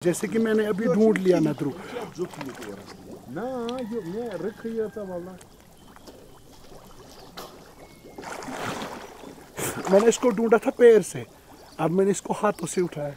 जैसे कि मैंने अभी ढूंढ लिया नदरू। मैंने इसको ढूंढा था पैर से, अब मैंने इसको हाथों से उठाया।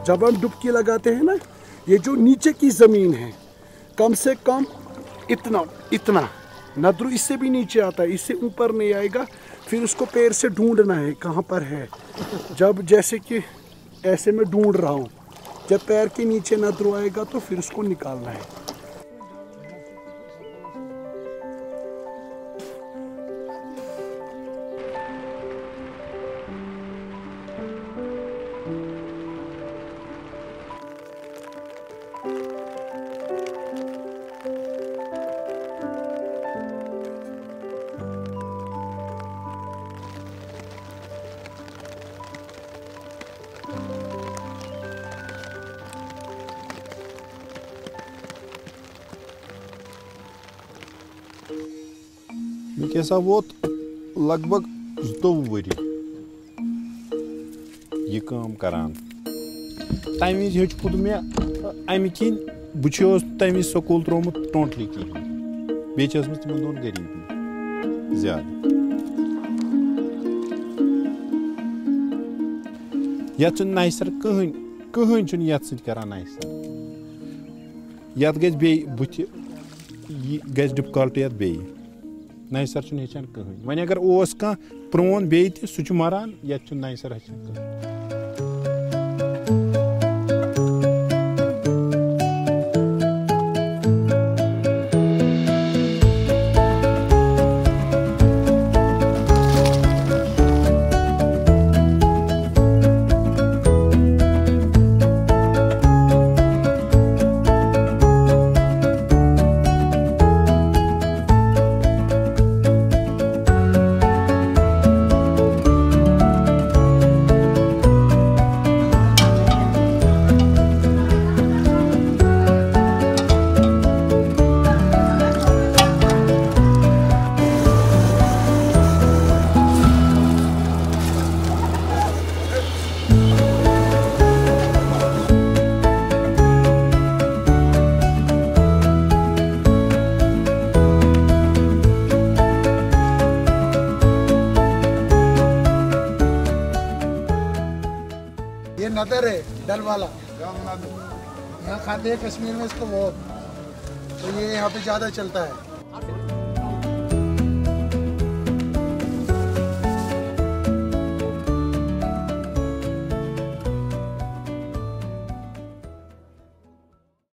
जब हम डुबकी लगाते हैं ना, ये जो नीचे की ज़मीन है कम से कम इतना नदरू इससे भी नीचे आता है, इससे ऊपर नहीं आएगा। फिर उसको पैर से ढूंढना है कहाँ पर है। जब जैसे कि ऐसे मैं ढूंढ रहा हूँ, जब पैर के नीचे नदरू आएगा तो फिर उसको निकालना है। Mie वोत लगभग 2 वरी यह काम करान। तम वज हेचुद मे अमि किन बस तम वज स्कूल त्रोमुत टोटली कहें, बे तिमन दोन गरीबी ज्यादा। ये नैसर कहन ये सर नैसर ये गे बुथ ग डिफिकल्टी ये बे नैसर हेचान कहें। वन अगर कह प्रोन बे सह मरान, ये नैसर हेचान कहें। ये नदर है डल वाला, यहाँ खाते हैं कश्मीर में इसको बहुत, तो ये यहाँ पे ज़्यादा चलता है।